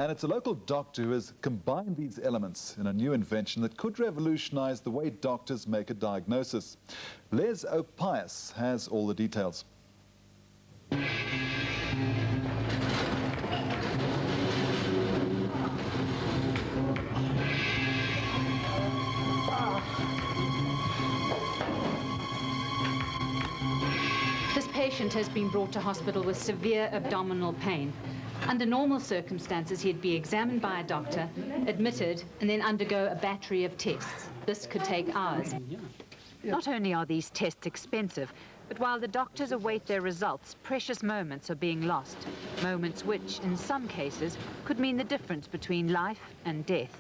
And it's a local doctor who has combined these elements in a new invention that could revolutionize the way doctors make a diagnosis. Les Opius has all the details. This patient has been brought to hospital with severe abdominal pain. Under normal circumstances, he'd be examined by a doctor, admitted, and then undergo a battery of tests. This could take hours. Not only are these tests expensive, but while the doctors await their results, precious moments are being lost. Moments which, in some cases, could mean the difference between life and death.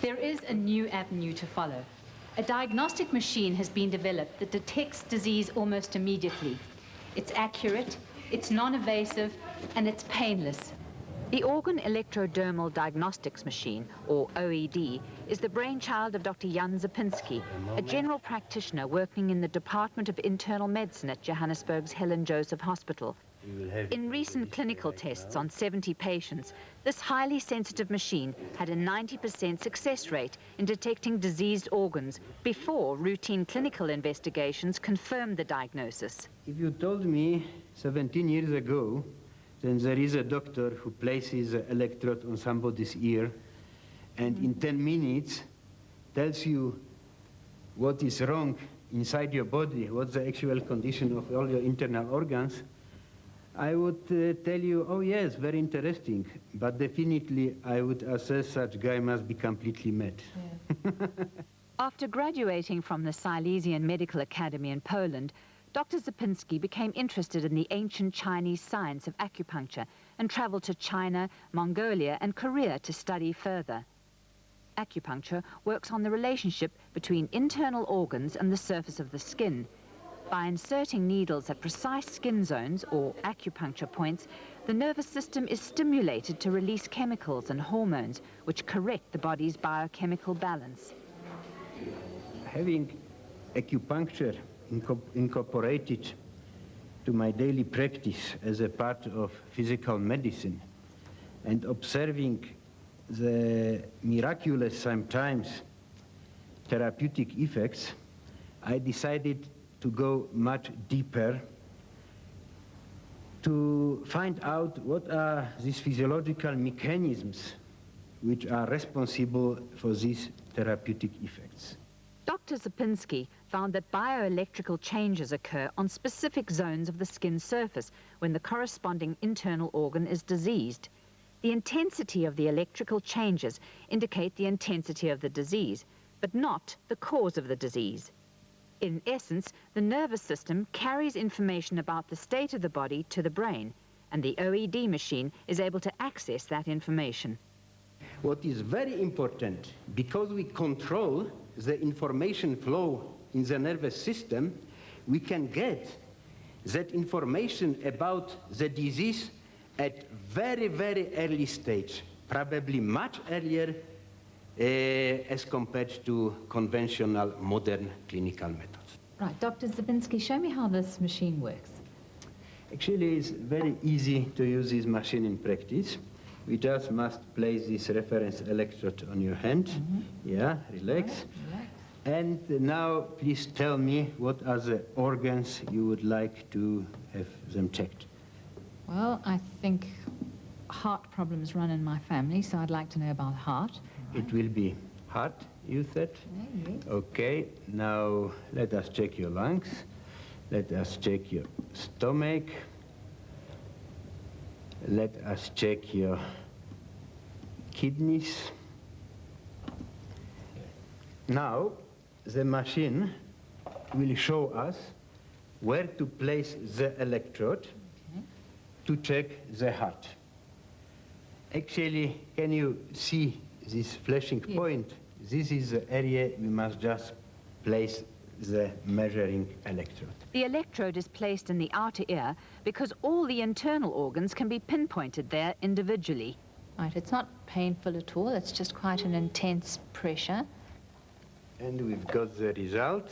There is a new avenue to follow. A diagnostic machine has been developed that detects disease almost immediately. It's accurate, it's non-invasive, and it's painless. The Organ Electrodermal Diagnostics Machine, or OED, is the brainchild of Dr. Jan Zapinski, a general practitioner working in the Department of Internal Medicine at Johannesburg's Helen Joseph Hospital. In recent clinical tests on 70 patients, this highly sensitive machine had a 90% success rate in detecting diseased organs before routine clinical investigations confirmed the diagnosis. If you told me 17 years ago, then there is a doctor who places an electrode on somebody's ear and in 10 minutes tells you what is wrong inside your body, what's the actual condition of all your internal organs, I would tell you, oh yes, very interesting, but definitely I would assess such guy must be completely mad. Yeah. After graduating from the Silesian Medical Academy in Poland, Dr. Zapinski became interested in the ancient Chinese science of acupuncture and traveled to China, Mongolia, and Korea to study further. Acupuncture works on the relationship between internal organs and the surface of the skin. By inserting needles at precise skin zones, or acupuncture points, the nervous system is stimulated to release chemicals and hormones which correct the body's biochemical balance. Having acupuncture incorporated to my daily practice as a part of physical medicine and observing the miraculous, sometimes therapeutic effects, I decided to go much deeper to find out what are these physiological mechanisms which are responsible for these therapeutic effects. Dr. Zapinski found that bioelectrical changes occur on specific zones of the skin surface when the corresponding internal organ is diseased. The intensity of the electrical changes indicate the intensity of the disease, but not the cause of the disease. In essence, the nervous system carries information about the state of the body to the brain, and the OED machine is able to access that information. What is very important, because we control the information flow in the nervous system, we can get that information about the disease at very, very early stage, probably much earlier as compared to conventional modern clinical methods. Right, Dr. Zapinski, show me how this machine works. Actually, it's very easy to use this machine in practice. We just must place this reference electrode on your hand. Yeah, relax. Right, relax. And now, please tell me what are the organs you would like to have them checked. Well, I think heart problems run in my family, so I'd like to know about heart. It will be heart, you said? Maybe. Okay, now let us check your lungs. Let us check your stomach. Let us check your kidneys. Now, the machine will show us where to place the electrode to check the heart. Actually, can you see this flashing point? This is the area we must just place the measuring electrode. The electrode is placed in the outer ear because all the internal organs can be pinpointed there individually. Right, it's not painful at all, it's just quite an intense pressure. And we've got the result.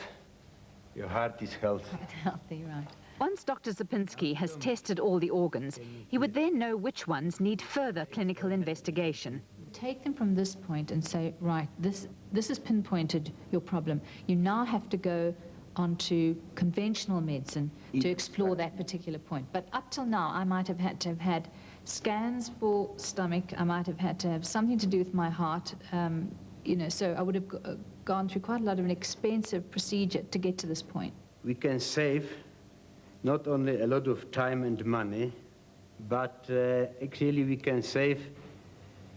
Your heart is healthy. Quite healthy, right. Once Dr. Zapinski has tested all the organs, he would then know which ones need further clinical investigation. Take them from this point and say, right, this has pinpointed your problem. You now have to go onto conventional medicine to explore that particular point. But up till now, I might have had to have had scans for stomach. I might have had to have something to do with my heart. You know, so I would have gone through quite a lot of an expensive procedure to get to this point. We can save not only a lot of time and money, but actually we can save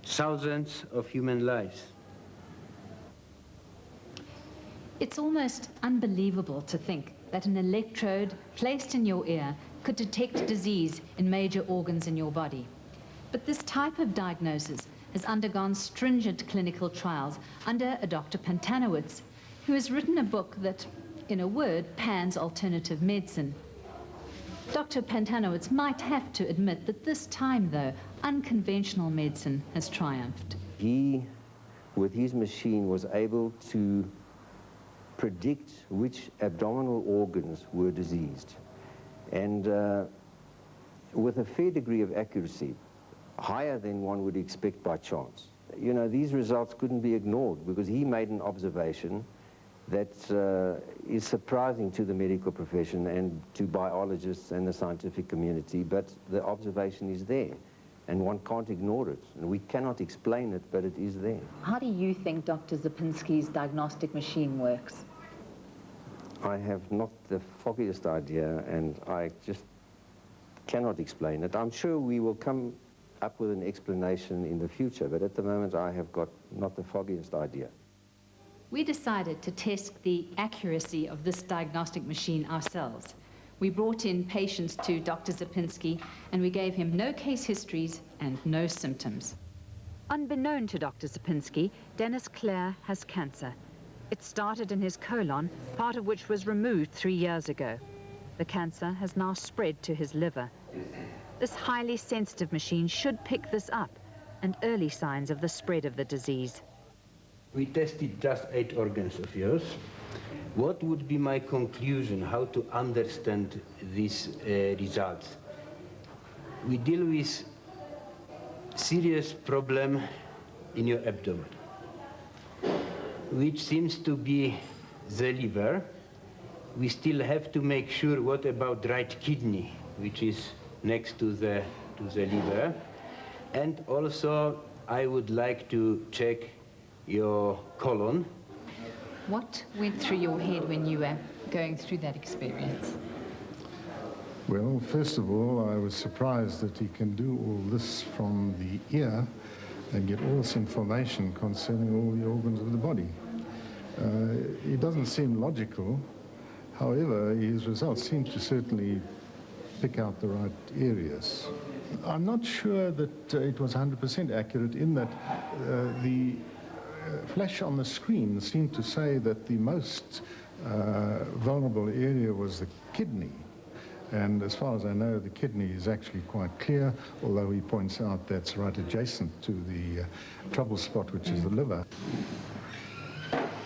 thousands of human lives. It's almost unbelievable to think that an electrode placed in your ear could detect disease in major organs in your body. But this type of diagnosis has undergone stringent clinical trials under a Dr. Pantanowitz, who has written a book that, in a word, pans alternative medicine. Dr. Pantanowitz might have to admit that this time, though, unconventional medicine has triumphed. He, with his machine, was able to predict which abdominal organs were diseased. And with a fair degree of accuracy, higher than one would expect by chance. You know, these results couldn't be ignored because he made an observation that is surprising to the medical profession and to biologists and the scientific community, but the observation is there, and one can't ignore it. And we cannot explain it, but it is there. How do you think Dr. Zapinski's diagnostic machine works? I have not the foggiest idea, and I just cannot explain it. I'm sure we will come up with an explanation in the future, but at the moment I have got not the foggiest idea. We decided to test the accuracy of this diagnostic machine ourselves. We brought in patients to Dr. Zapinski, and we gave him no case histories and no symptoms. Unbeknown to Dr. Zapinski, Dennis Clare has cancer. It started in his colon, part of which was removed 3 years ago. The cancer has now spread to his liver. This highly sensitive machine should pick this up and early signs of the spread of the disease. We tested just 8 organs of yours. What would be my conclusion, how to understand these results? We deal with serious problem in your abdomen, which seems to be the liver. We still have to make sure what about right kidney, which is next to the liver. And also I would like to check your colon. What went through your head when you were going through that experience? Well, first of all, I was surprised that he can do all this from the ear and get all this information concerning all the organs of the body. It doesn't seem logical. However, his results seem to certainly pick out the right areas. I'm not sure that it was 100% accurate in that the flash on the screen seemed to say that the most vulnerable area was the kidney. And as far as I know, the kidney is actually quite clear, although he points out that's right adjacent to the trouble spot, which is the liver.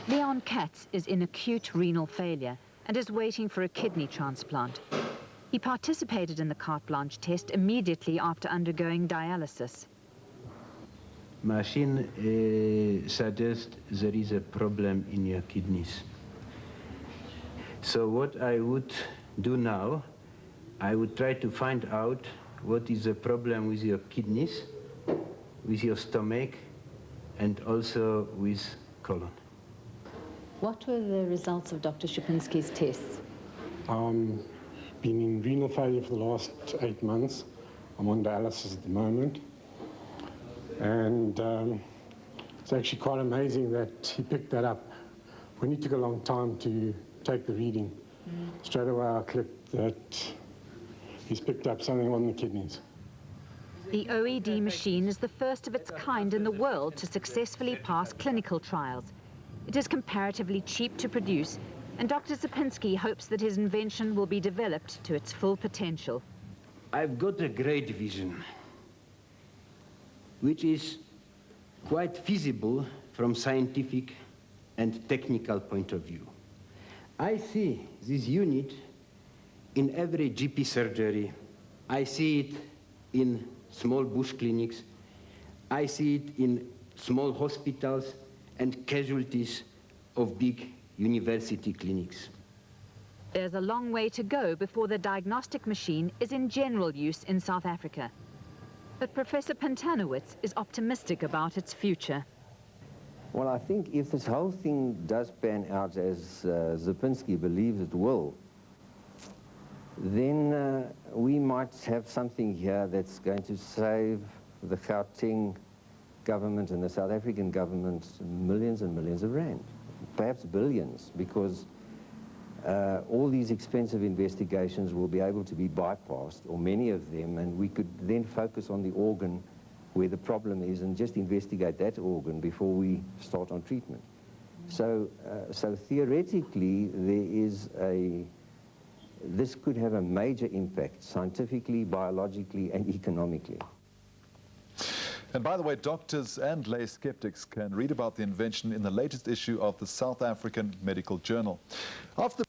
Leon Katz is in acute renal failure and is waiting for a kidney transplant. He participated in the Carte Blanche test immediately after undergoing dialysis. Machine suggests there is a problem in your kidneys. So what I would do now, I would try to find out what is the problem with your kidneys, with your stomach, and also with colon. What were the results of Dr. Zapinski's tests? Been in renal failure for the last 8 months. I'm on dialysis at the moment. And it's actually quite amazing that he picked that up. When he took a long time to take the reading, straight away I clicked that he's picked up something on the kidneys. The OED machine is the first of its kind in the world to successfully pass clinical trials. It is comparatively cheap to produce, and Dr. Zapinski hopes that his invention will be developed to its full potential. I've got a great vision, which is quite feasible from scientific and technical point of view. I see this unit in every GP surgery. I see it in small bush clinics. I see it in small hospitals and casualties of big university clinics. There's a long way to go before the diagnostic machine is in general use in South Africa. But Professor Pantanowitz is optimistic about its future. Well, I think if this whole thing does pan out as Zipinski believes it will, then we might have something here that's going to save the Gauteng government and the South African government millions and millions of rand, perhaps billions, because all these expensive investigations will be able to be bypassed, or many of them, and we could then focus on the organ where the problem is and just investigate that organ before we start on treatment. So theoretically, this could have a major impact scientifically, biologically, and economically. And by the way, doctors and lay skeptics can read about the invention in the latest issue of the South African Medical Journal. After